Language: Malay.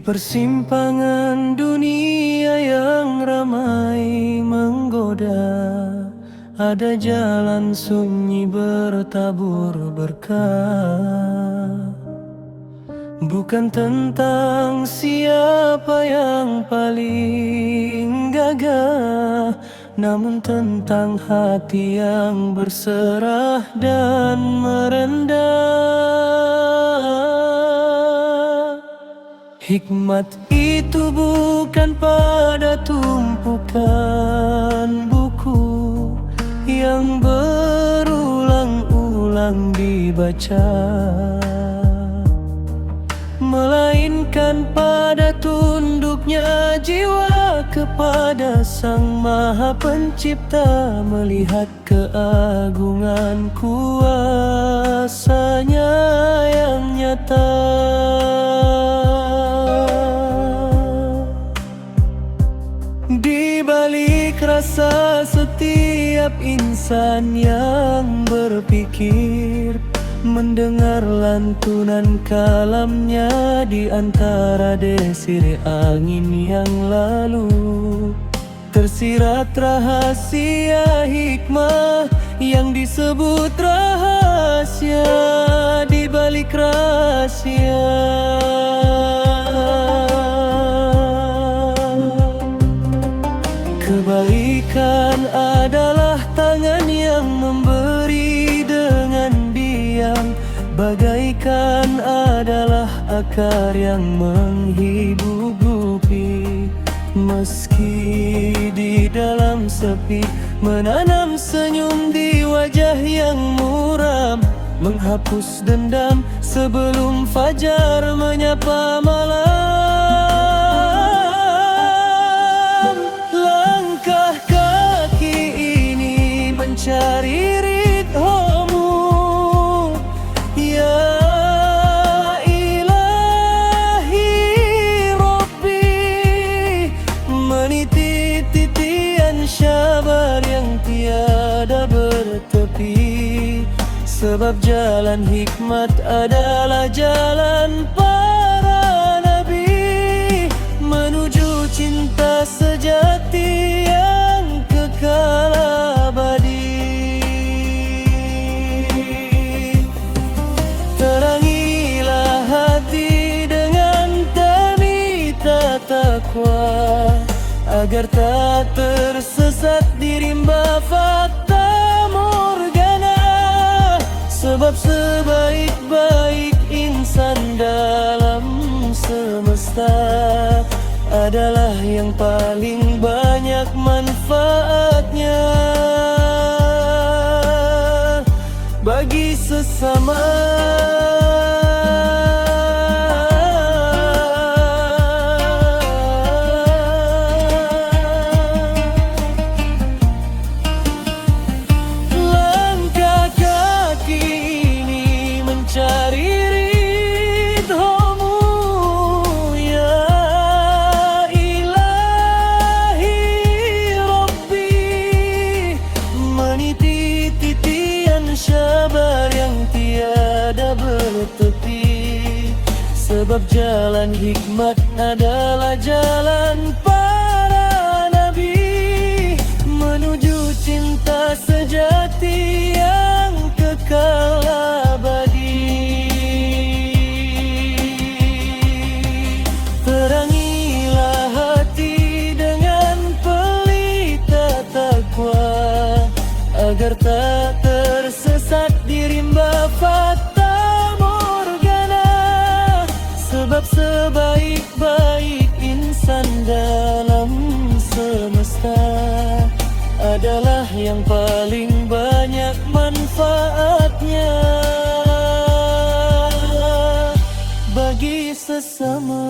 persimpangan dunia yang ramai menggoda, ada jalan sunyi bertabur berkah. Bukan tentang siapa yang paling gagah, namun tentang hati yang berserah dan merendah. Hikmat itu bukan pada tumpukan buku yang berulang-ulang dibaca, melainkan pada tunduknya jiwa kepada Sang Maha Pencipta, melihat keagungan kuasa-Nya yang nyata. Di balik rasa setiap insan yang berpikir, mendengar lantunan kalamnya di antara desir angin yang lalu, tersirat rahasia hikmah yang disebut rahasia di balik rahasia. Kebaikan adalah tangan yang memberi dengan diam, bagaikan adalah akar yang menghidupi. Meski di dalam sepi, menanam senyum di wajah yang muram, menghapus dendam sebelum fajar menyapa malam. Langkah kaki ini mencari ridhomu, ya ilahi Rabbi, meniti titian syabar yang tiada bertepi. Sebab jalan hikmat adalah jalan para nabi, menuju cinta sejati yang kekal abadi. Terangilah hati dengan tanita takwa, agar tak tersesat di rimba fata morgana. Sebab sebaik-baik insan dalam semesta adalah yang paling banyak manfaatnya bagi sesama. Sebab jalan hikmat adalah jalan para nabi, menuju cinta sejati yang kekal abadi. Terangilah hati dengan pelita takwa, agar tak tersesat di rimba fata morgana. Sebab sebaik-baik insan dalam semesta adalah yang paling banyak manfaatnya bagi sesama.